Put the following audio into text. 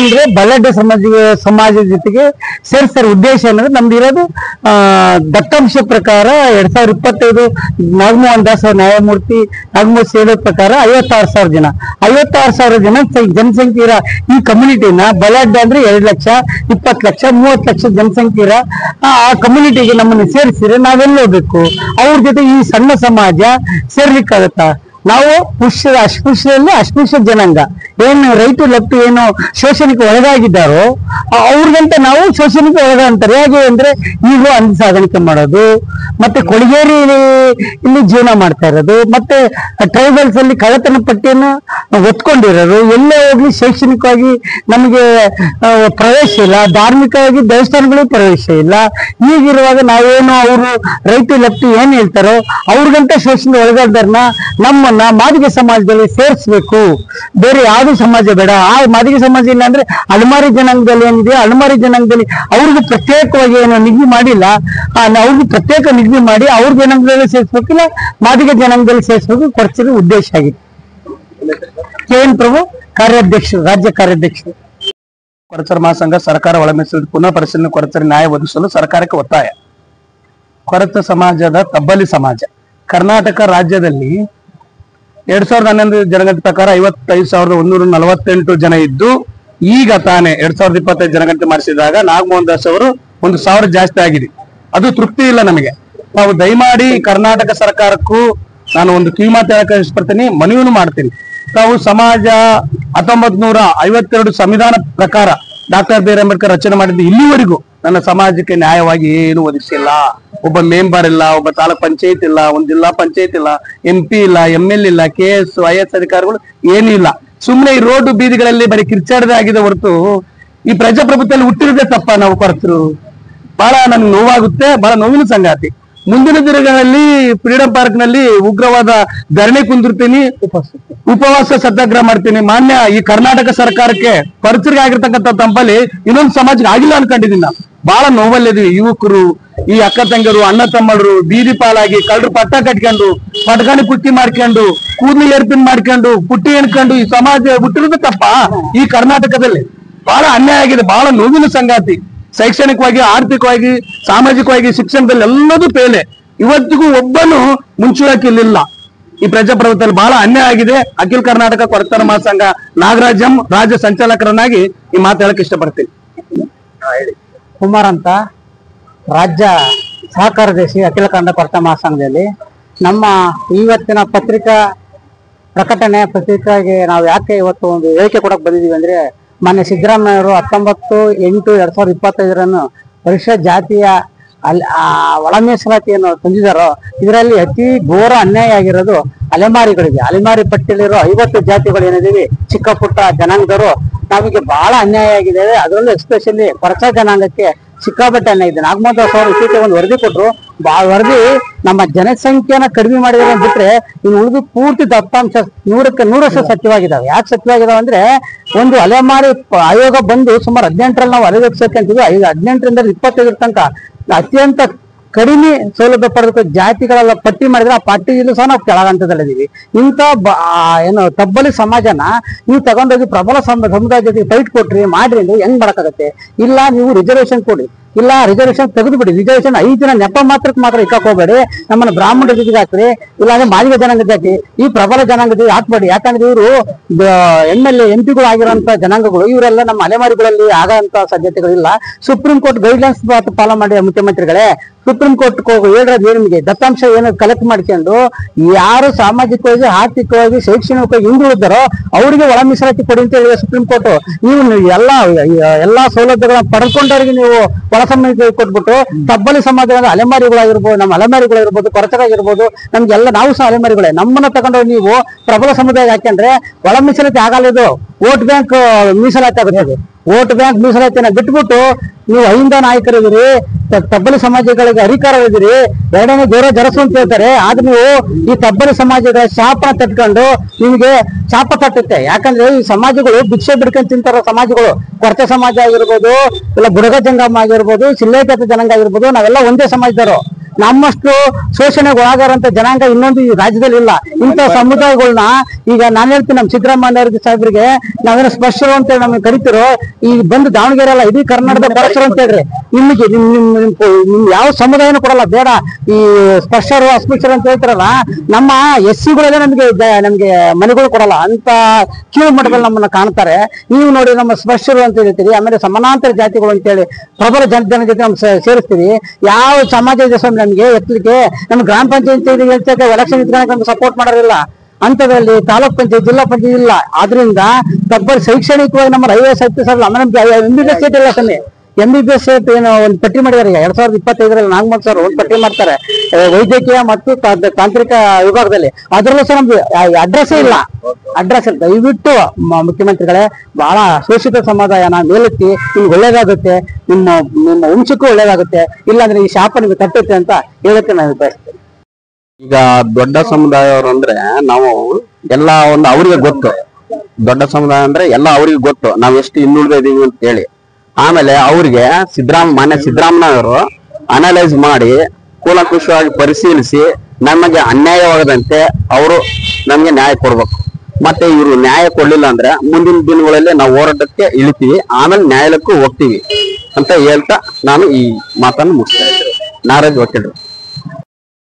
ಅಂದ್ರೆ ಬಲಾಢ್ಯ ಸಮಾಜದ ಜೊತೆಗೆ ಸೇರಿಸ್ತಾರೆ. ಉದ್ದೇಶ ಅಂದ್ರೆ ನಮ್ದು ಇರೋದು ದತ್ತಾಂಶ ಪ್ರಕಾರ 2025 ನಾಗಮೋಹನ್ ದಾಸ್ ನ್ಯಾಯಮೂರ್ತಿ ನಾಗಮೋಹನ್ ಹೇಳೋ ಪ್ರಕಾರ 56,000 ಜನ 56,000 ಜನ ಜನಸಂಖ್ಯೆ ಇರೋ ಈ ಕಮ್ಯುನಿಟಿನ ಬಲಾಢ್ಯ ಅಂದ್ರೆ 2 ಲಕ್ಷ 20 ಲಕ್ಷ 30 ಲಕ್ಷ ಜನಸಂಖ್ಯೆ ಇರೋ ಆ ಕಮ್ಯುನಿಟಿಗೆ ನಮ್ಮನ್ನು ಸೇರಿಸಿದ್ರೆ ನಾವೆಲ್ಲ ಹೋಗ್ಬೇಕು. ಅವ್ರ ಜೊತೆ ಈ ಸಣ್ಣ ಸಮಾಜ ಸೇರ್ಲಿಕ್ಕಾಗತ್ತಾ? ನಾವು ಅಸ್ಪೃಶ್ಯ ಜನಾಂಗ ಏನು ರೈಟ್ ಲೆಫ್ಟ್ ಏನು ಶೋಷಣೆಗೆ ಒಳಗಾಗಿದ್ದಾರೋ ಅವ್ರಿಗಂತ ನಾವು ಶೋಷಣೆಗೆ ಒಳಗಾಗ್ತಾರೆ. ಹೇಗೆ ಅಂದ್ರೆ ಈಗ ಅಂದು ಸಾಗಾಣಿಕೆ ಮಾಡೋದು, ಮತ್ತೆ ಕೊಳಗೇರಿ ಇಲ್ಲಿ ಜೀವನ ಮಾಡ್ತಾ ಇರೋದು, ಮತ್ತೆ ಟ್ರೈಬಲ್ಸ್ ಅಲ್ಲಿ ಕಳ್ಳತನ ಪಟ್ಟಿಯನ್ನು ಒತ್ಕೊಂಡಿರೋರು, ಎಲ್ಲೇ ಹೋಗ್ಲಿ ಶೈಕ್ಷಣಿಕವಾಗಿ ನಮಗೆ ಪ್ರವೇಶ ಇಲ್ಲ, ಧಾರ್ಮಿಕವಾಗಿ ದೇವಸ್ಥಾನಗಳು ಪ್ರವೇಶ ಇಲ್ಲ. ಹೀಗಿರುವಾಗ ನಾವೇನು ಅವರು ರೈಟ್ ಲೆಫ್ಟ್ ಏನ್ ಹೇಳ್ತಾರೋ ಅವ್ರಿಗಂತ ಶೋಷಣೆ ಒಳಗಾದವ್ರನ್ನ ನಮ್ಮನ್ನ ಮಾದಿಗ ಸಮಾಜದಲ್ಲಿ ಸೇರಿಸ್ಬೇಕು. ಬೇರೆ ಯಾವ್ದು ಸಮಾಜ ಬೇಡ. ಆ ಮಾದಿಗ ಸಮಾಜ ಇಲ್ಲ ಅಂದ್ರೆ ಅಲೆಮಾರಿ ಜನಾಂಗದಲ್ಲಿ ಏನಿದೆ, ಅಲೆಮಾರಿ ಜನಾಂಗದಲ್ಲಿ ಅವ್ರಿಗೂ ಪ್ರತ್ಯೇಕವಾಗಿ ಏನು ನಿಗದಿ ಮಾಡಿಲ್ಲ, ಅವ್ರಿಗೂ ಪ್ರತ್ಯೇಕ ನಿಗದಿ ಮಾಡಿ ಅವ್ರ ಜನಾಂಗದಲ್ಲಿ ಸೇರಿಸ್ಬೇಕಿಲ್ಲ, ಮಾದಿಗ ಜನಾಂಗದಲ್ಲಿ ಸೇರಿಸ್ಬೇಕು ಕೊರಚಿರೋ ಉದ್ದೇಶ ಆಗಿದೆ. KN ಪ್ರಭು, ಕಾರ್ಯಾಧ್ಯಕ್ಷರು, ರಾಜ್ಯ ಕಾರ್ಯಾಧ್ಯಕ್ಷರು. ಕೊರಚರ ಮಹಾಸಂಘ ಸರ್ಕಾರ ಒಳ ಮೀಸಲು ಪುನಃ ಪರಿಶೀಲನೆ ಕೊರಚರ ನ್ಯಾಯ ಒದಗಿಸಲು ಸರ್ಕಾರಕ್ಕೆ ಒತ್ತಾಯ. ಕೊರಚ ಸಮಾಜದ ತಬ್ಬಲಿ ಸಮಾಜ ಕರ್ನಾಟಕ ರಾಜ್ಯದಲ್ಲಿ 2011 ಜನಗಣತಿ ಪ್ರಕಾರ 55,148 ಜನ ಇದ್ದು, ಈಗ ತಾನೇ 2025 ಜನಗಣತಿ ಮಾಡಿಸಿದಾಗ ನಾಗಮೋಹನ್ ದಾಸ್ ಅವರು 1,000 ಜಾಸ್ತಿ ಆಗಿದೆ. ಅದು ತೃಪ್ತಿ ಇಲ್ಲ ನಮಗೆ. ನಾವು ದಯಮಾಡಿ ಕರ್ನಾಟಕ ಸರ್ಕಾರಕ್ಕೂ ನಾನು ಒಂದು ಕಿವಿಮಾತು ಹೇಳಕ್ಕೆ ಇಷ್ಟಪಡ್ತೀನಿ, ಮನವಿಯನ್ನು ಮಾಡ್ತೀನಿ. ತಾವು ಸಮಾಜ 1952 ಸಂವಿಧಾನ ಪ್ರಕಾರ ಡಾಕ್ಟರ್ ಬಿ ಆರ್ ಅಂಬೇಡ್ಕರ್ ರಚನೆ ಮಾಡಿದ್ದು ಇಲ್ಲಿವರೆಗೂ ನನ್ನ ಸಮಾಜಕ್ಕೆ ನ್ಯಾಯವಾಗಿ ಏನು ಒದಗಿಸಿಲ್ಲ. ಒಬ್ಬ ಮೆಂಬರ್ ಇಲ್ಲ, ಒಬ್ಬ ತಾಲೂಕ್ ಪಂಚಾಯತ್ ಇಲ್ಲ, ಒಂದು ಜಿಲ್ಲಾ ಪಂಚಾಯತ್ ಇಲ್ಲ, MP ಇಲ್ಲ, ML ಇಲ್ಲ, KS IS ಅಧಿಕಾರಿಗಳು ಏನೂ ಇಲ್ಲ. ಸುಮ್ಮನೆ ಈ ರೋಡ್ ಬೀದಿಗಳಲ್ಲಿ ಬರೀ ಕಿರ್ಚಾಡದೆ ಆಗಿದೆ ಹೊರತು ಈ ಪ್ರಜಾಪ್ರಭುತ್ವದಲ್ಲಿ ಹುಟ್ಟಿರದೆ ತಪ್ಪ ನಾವು ಕೊರತರು. ಬಹಳ ನನ್ಗೆ ನೋವಾಗುತ್ತೆ, ಬಹಳ ನೋವಿನ ಸಂಗಾತಿ. ಮುಂದಿನ ದಿನಗಳಲ್ಲಿ ಫ್ರೀಡಂ ಪಾರ್ಕ್ ನಲ್ಲಿ ಉಗ್ರವಾದ ಧರಣಿ ಕುಂದಿರ್ತೀನಿ, ಉಪವಾಸ ಸತ್ಯಾಗ್ರಹ ಮಾಡ್ತೀನಿ. ಮಾನ್ಯ ಈ ಕರ್ನಾಟಕ ಸರ್ಕಾರಕ್ಕೆ ಪರಿಚಯ ಆಗಿರ್ತಕ್ಕಂಥ ತಂಪಲ್ಲಿ ಇನ್ನೊಂದು ಸಮಾಜಕ್ಕೆ ಆಗಿಲ್ಲ ಅನ್ಕೊಂಡಿದ್ದೀನಿ. ನಾವು ಬಹಳ ನೋವಲ್ಲಿದ್ವಿ. ಯುವಕರು, ಈ ಅಕ್ಕ ತಂಗರು, ಅಣ್ಣ ತಮ್ಮರು ಬೀದಿ ಪಾಲಾಗಿ ಕಳ್ಳರು ಪಟ್ಟ ಕಟ್ಕೊಂಡು ಪಟ್ಕಾಣಿ ಪುಟ್ಟಿ ಮಾಡ್ಕೊಂಡು ಕೂದಲು ಏರ್ಪಿನ್ ಮಾಡ್ಕೊಂಡು ಪುಟ್ಟಿ ಎಣ್ಕೊಂಡು ಈ ಸಮಾಜ ಹುಟ್ಟಿರೋದು ತಪ್ಪ. ಈ ಕರ್ನಾಟಕದಲ್ಲಿ ಬಹಳ ಅನ್ಯಾಯ ಆಗಿದೆ, ಬಹಳ ನೋವಿನ ಸಂಗಾತಿ. ಶೈಕ್ಷಣಿಕವಾಗಿ, ಆರ್ಥಿಕವಾಗಿ, ಸಾಮಾಜಿಕವಾಗಿ, ಶಿಕ್ಷಣದಲ್ಲಿ ಎಲ್ಲದೂ ಪೇಲೆ. ಇವತ್ತಿಗೂ ಒಬ್ಬನು ಮುಂಚೂಣಿಯಲ್ಲಿಲ್ಲ. ಈ ಪ್ರಜಾಪ್ರಭುತ್ವದಲ್ಲಿ ಬಹಳ ಅನ್ಯಾಯ ಆಗಿದೆ. ಅಖಿಲ ಕರ್ನಾಟಕ ಕೊರಚರ ಮಹಾಸಂಘ ನಾಗರಾಜಂ ರಾಜ್ಯ ಸಂಚಾಲಕರನ್ನಾಗಿ ಈ ಮಾತು ಹೇಳಕ್ ಇಷ್ಟಪಡ್ತೀನಿ. ಕುಮಾರ್ ಅಂತ, ರಾಜ್ಯ ಸಹಕಾರದರ್ಶಿ, ಅಖಿಲ ಕನ್ನಡ ಕೊರಚರ ಮಹಾಸಂಘದಲ್ಲಿ. ನಮ್ಮ ಇವತ್ತಿನ ಪತ್ರಿಕಾ ಪತ್ರಿಕೆಗೆ ನಾವು ಯಾಕೆ ಇವತ್ತು ಒಂದು ಹೇಳಿಕೆ ಕೊಡಕ್ ಬಂದಿದೀವಿ ಅಂದ್ರೆ, ಮಾನ್ಯ ಸಿದ್ದರಾಮಯ್ಯವರು 19/8/2025 ಪರಿಶಿಷ್ಟ ಜಾತಿಯ ಒಳ ಮೀಸಲಾತಿಯನ್ನು ತಂದಿದ್ದಾರೋ ಇದರಲ್ಲಿ ಅತಿ ಘೋರ ಅನ್ಯಾಯ ಆಗಿರೋದು ಅಲೆಮಾರಿಗಳಿಗೆ. ಅಲೆಮಾರಿ ಪಟ್ಟಿಯಲ್ಲಿರೋ 50 ಜಾತಿಗಳು ಏನಿದೀವಿ, ಚಿಕ್ಕ ಪುಟ್ಟ ಜನಾಂಗದವರು ನಮಗೆ ಬಹಳ ಅನ್ಯಾಯ ಆಗಿದೆ. ಅದರಲ್ಲೂ ಎಸ್ಪೆಷಲಿ ಕೊರಚ ಜನಾಂಗಕ್ಕೆ ಸಿಕ್ಕಾಪಟ್ಟೆ ಅನ್ಯಾಯ ಇದೆ. ನಾಗಮೋಹನ್ ದಾಸ್ ಅವರು ಇತ್ತೀಚೆಗೆ ಒಂದು ವರದಿ ಕೊಟ್ಟರು. ವರದಿ ನಮ್ಮ ಜನಸಂಖ್ಯೆನ ಕಡಿಮೆ ಮಾಡಿದ್ರೆ ಬಿಟ್ರೆ ಇನ್ನು ಉಳಿದು ಪೂರ್ತಿ ದತ್ತಾಂಶ 100ಕ್ಕೆ 100% ಸತ್ಯವಾಗಿದ್ದಾವೆ. ಯಾಕೆ ಸತ್ಯವಾಗಿದ್ದಾವೆ ಅಂದ್ರೆ, ಒಂದು ಅಲೆಮಾರಿ ಆಯೋಗ ಬಂದು ಸುಮಾರು 18ರಲ್ಲಿ ನಾವು ಅಲೆವೆಬ್ಸೈಟ್ ಅಂತೀವಿ, 18ರಿಂದ 25 ತನಕ ಅತ್ಯಂತ ಕಡಿಮೆ ಸೌಲಭ್ಯ ಪಡೆದ ಜಾತಿಗಳೆಲ್ಲ ಪಟ್ಟಿ ಮಾಡಿದ್ರೆ ಆ ಪಟ್ಟಿಯಲ್ಲೂ ಸಹ ನಾವು ಕೆಳಗಂತದಲ್ಲಿದ್ದೀವಿ. ಇಂಥ ಏನು ತಬ್ಬಲಿ ಸಮಾಜನ ನೀವು ತಗೊಂಡೋಗಿ ಪ್ರಬಲ ಸಮುದಾಯ ಜೊತೆಗೆ ಫೈಟ್ ಕೊಟ್ರಿ ಮಾಡ್ರಿ ಅಂದ್ರೆ ಹೆಂಗ್ ಮಾಡಕ್ಕಾಗತ್ತೆ? ಇಲ್ಲ ನೀವು ರಿಸರ್ವೇಶನ್ ಕೊಡಿ, ಇಲ್ಲ ರಿಸರ್ವೇಶನ್ ತೆಗೆದು ಬಿಡಿ. ರಿಸರ್ವೇಶನ್ 5 ಜನ ನೆಪ ಮಾತ್ರ ಇಕ್ಕಕ್ ಹೋಗ್ಬೇಡಿ. ನಮ್ಮನ್ನ ಬ್ರಾಹ್ಮಣರ ಜೊತೆಗೆ ಹಾಕ್ರಿ, ಇಲ್ಲಾಂದ್ರೆ ಮಾದಿಗ ಜನಾಂಗದ ಜಾತಿ ಈ ಪ್ರಬಲ ಜನಾಂಗದ ಜೊತೆಗೆ ಹಾಕ್ಬೇಡಿ. ಯಾಕಂದ್ರೆ ಇವರು MLA MP ಆಗಿರುವಂತ ಜನಾಂಗಗಳು, ಇವರೆಲ್ಲ ನಮ್ಮ ಅಲೆಮಾರಿಗಳಲ್ಲಿ ಆಗಂತ ಸಾಧ್ಯತೆಗಳಿಲ್ಲ. ಸುಪ್ರೀಂ ಕೋರ್ಟ್ ಗೈಡ್ಲೈನ್ಸ್ ಫಾಲೋ ಮಾಡಿ ಮುಖ್ಯಮಂತ್ರಿಗಳೇ. ಸುಪ್ರೀಂ ಕೋರ್ಟ್ ಹೇಳಿರೋದು ನಿಮಗೆ ದತ್ತಾಂಶ ಏನು ಕಲೆಕ್ಟ್ ಮಾಡ್ಕೊಂಡು ಯಾರು ಸಾಮಾಜಿಕವಾಗಿ, ಆರ್ಥಿಕವಾಗಿ, ಶೈಕ್ಷಣಿಕವಾಗಿ ಹಿಂದುಳಿದಾರೋ ಅವರಿಗೆ ಒಳ ಮೀಸಲಾತಿ ಕೊಡಿ ಅಂತ ಹೇಳಿದೆ ಸುಪ್ರೀಂ ಕೋರ್ಟ್. ನೀವು ಎಲ್ಲಾ ಸೌಲಭ್ಯಗಳನ್ನ ಪಡ್ಕೊಂಡವರಿಗೆ ನೀವು ಒಳ ಮೀಸಲಾತಿ ಕೊಟ್ಬಿಟ್ಟು ತಬ್ಬಲಿ ಸಮಾಜದ ಅಲೆಮಾರಿಗಳಾಗಿರ್ಬೋದು, ನಮ್ಮ ಅಲೆಮಾರಿಗಳಾಗಿರ್ಬೋದು, ಕೊರಚರಾಗಿರ್ಬೋದು, ನಮ್ಗೆಲ್ಲ ನಾವು ಸಹ ಅಲೆಮಾರಿಗಳೇ. ನಮ್ಮನ್ನ ತಗೊಂಡು ನೀವು ಪ್ರಬಲ ಸಮುದಾಯ ಹಾಕಂದ್ರೆ ಒಳ ಮೀಸಲಾತಿ ಆಗಲ್ಲ. ಇದು ವೋಟ್ ಬ್ಯಾಂಕ್ ಮೀಸಲಾತಿ ಆಗುತ್ತೆ. ವೋಟ್ ಬ್ಯಾಂಕ್ ಮೀಸಲಾತಿನ ಬಿಟ್ಬಿಟ್ಟು ನೀವು ಅಹಿಂದ ನಾಯಕರಿದ್ದೀರಿ, ತಬ್ಬಲಿ ಸಮಾಜಗಳಿಗೆ ಅಧಿಕಾರವಿದ್ದೀರಿ, ಎರಡನೇ ಗೌರವ ಜರಸು ಅಂತ ಹೇಳ್ತಾರೆ. ಆದ್ರೆ ನೀವು ಈ ತಬ್ಬಲಿ ಸಮಾಜದ ಶಾಪ ತಟ್ಕೊಂಡು ನಿಮಗೆ ಶಾಪ ತಟ್ಟುತ್ತೆ. ಯಾಕಂದ್ರೆ ಈ ಸಮಾಜಗಳು ಭಿಕ್ಷೆ ಬಿಡ್ಕೊಂಡು ತಿಂತಾರೋ ಸಮಾಜಗಳು, ಕೊರಚ ಸಮಾಜ ಆಗಿರ್ಬೋದು, ಇಲ್ಲ ಬುಡಗ ಜಂಗಮ ಆಗಿರ್ಬೋದು, ಸಿಲ್ಲೇಕತ ಜನಾಂಗ ಆಗಿರ್ಬೋದು, ನಾವೆಲ್ಲ ಒಂದೇ ಸಮಾಜದವರು. ನಮ್ಮಷ್ಟು ಶೋಷಣೆಗೆ ಒಳಗಾರಂತ ಜನಾಂಗ ಇನ್ನೊಂದು ಈ ರಾಜ್ಯದಲ್ಲಿ ಇಲ್ಲ. ಇಂಥ ಸಮುದಾಯಗಳನ್ನ ಈಗ ನಾನು ಹೇಳ್ತೀನಿ, ನಮ್ಮ ಸಿದ್ದರಾಮಯ್ಯ ಸಾಹೇಬ್ರಿಗೆ ನಾವೇನೋ ಸ್ಪರ್ಶರು ಅಂತ ಹೇಳಿ ನಮಗೆ ಕರಿತಿರೋ, ಈಗ ಬಂದು ದಾವಣಗೆರೆ ಅಲ್ಲ ಇಡೀ ಕರ್ನಾಟಕದ ಪರಶರು ಅಂತ ಹೇಳ್ರಿ. ನಿಮ್ಗೆ ನಿಮ್ ಯಾವ ಸಮುದಾಯನೂ ಕೊಡಲ್ಲ, ಬೇಡ ಈ ಸ್ಪರ್ಶರು ಅಸ್ಪೃಶ್ಯರು ಅಂತ ಹೇಳ್ತಾರಲ್ಲ, ನಮ್ಮ SC-ಗಳೆಲ್ಲ ನಮ್ಗೆ ಮನೆಗಳು ಕೊಡಲ್ಲ, ಅಂತ ಕೀಳು ಮಟ್ಟದಲ್ಲಿ ನಮ್ಮನ್ನ ಕಾಣ್ತಾರೆ. ನೀವು ನೋಡಿ ನಮ್ಮ ಸ್ಪರ್ಶರು ಅಂತ ಹೇಳ್ತೀರಿ, ಆಮೇಲೆ ಸಮಾನಾಂತರ ಜಾತಿಗಳು ಅಂತೇಳಿ ಪ್ರಬಲ ಜನ ಜೊತೆ ನಾವು ಸೇರಿಸ್ತೀವಿ. ಯಾವ ಸಮಾಜ ಇದೆ ಸ್ವಾಮಿ ನಮ್ಗೆ ಎತ್ತಲಿಕ್ಕೆ? ನಮ್ಮ ಗ್ರಾಮ ಪಂಚಾಯತ್ ಎಲೆಕ್ಷನ್ ಇಟ್ಕೊಂಡು ಸಪೋರ್ಟ್ ಮಾಡೋದಿಲ್ಲ, ಅಂತದ್ರಲ್ಲಿ ತಾಲೂಕ್ ಪಂಚಾಯತ್ ಜಿಲ್ಲಾ ಪಂಚಾಯತ್ ಇಲ್ಲ. ಆದ್ರಿಂದ ತಬ್ಬರ್ ಶೈಕ್ಷಣಿಕವಾಗಿ ನಮ್ಮ IAS ಆಮೇಲೆ MBBS ಸೀಟ್ ಇಲ್ಲ ಸ್ವಾಮಿ. MBBS ಸೀಟ್ ಏನು ಒಂದು ಪಟ್ಟಿ ಮಾಡಿದಾರೆ 2025 4,000 ಒಂದು ಪಟ್ಟಿ ಮಾಡ್ತಾರೆ ವೈದ್ಯಕೀಯ ಮತ್ತು ತಾಂತ್ರಿಕ ವಿಭಾಗದಲ್ಲಿ. ಅದ್ರಲ್ಲೂ ಸಹ ನಮ್ಗೆ ಅಡ್ರೆಸ್ ಇಲ್ಲ. ದಯವಿಟ್ಟು ಮುಖ್ಯಮಂತ್ರಿಗಳೇ, ಬಹಳ ಶೋಷಿತ ಸಮುದಾಯನ ಮೇಲೆತ್ತಿ ನಿಮ್ಗೆ ಒಳ್ಳೇದಾಗುತ್ತೆ, ನಿಮ್ಮ ವಂಶಕ್ಕೂ ಒಳ್ಳೇದಾಗುತ್ತೆ, ಇಲ್ಲಾಂದ್ರೆ ಈ ಶಾಪ ನಿಮ್ಗೆ ತಟ್ಟುತ್ತೆ ಅಂತ ಹೇಳಕ್ಕೆ ನಾನು ಬಯಸ್ತೇನೆ. ಈಗ ದೊಡ್ಡ ಸಮುದಾಯವರು ಅಂದ್ರೆ ನಾವು ಎಲ್ಲ ಒಂದು ಅವ್ರಿಗೆ ಗೊತ್ತು, ದೊಡ್ಡ ಸಮುದಾಯ ಅಂದ್ರೆ ಎಲ್ಲ ಅವ್ರಿಗೆ ಗೊತ್ತು ನಾವ್ ಎಷ್ಟು ಹಿಂದುಳಿದ ಇದೀವಿ ಅಂತ ಹೇಳಿ. ಆಮೇಲೆ ಅವ್ರಿಗೆ ಮಾನ್ಯ ಸಿದ್ದರಾಮಯ್ಯವರು ಅನಲೈಸ್ ಮಾಡಿ ಕೂಲಂಕುಷವಾಗಿ ಪರಿಶೀಲಿಸಿ ನಮಗೆ ಅನ್ಯಾಯವಾಗದಂತೆ ಅವರು ನಮ್ಗೆ ನ್ಯಾಯ ಕೊಡ್ಬೇಕು. ಮತ್ತೆ ಇವರು ನ್ಯಾಯ ಕೊಡ್ಲಿಲ್ಲ ಅಂದ್ರೆ ಮುಂದಿನ ದಿನಗಳಲ್ಲಿ ನಾವು ಹೋರಾಟಕ್ಕೆ ಇಳಿತೀವಿ, ಆಮೇಲೆ ನ್ಯಾಯಾಲಯಕ್ಕೂ ಹೋಗ್ತೀವಿ ಅಂತ ಹೇಳ್ತಾ ನಾನು ಈ ಮಾತನ್ನು ಮುಗಿಸ್ತಾ ಇದ್ದೇನೆ. ನಾರಾಜ್ ವಕೀಲರು.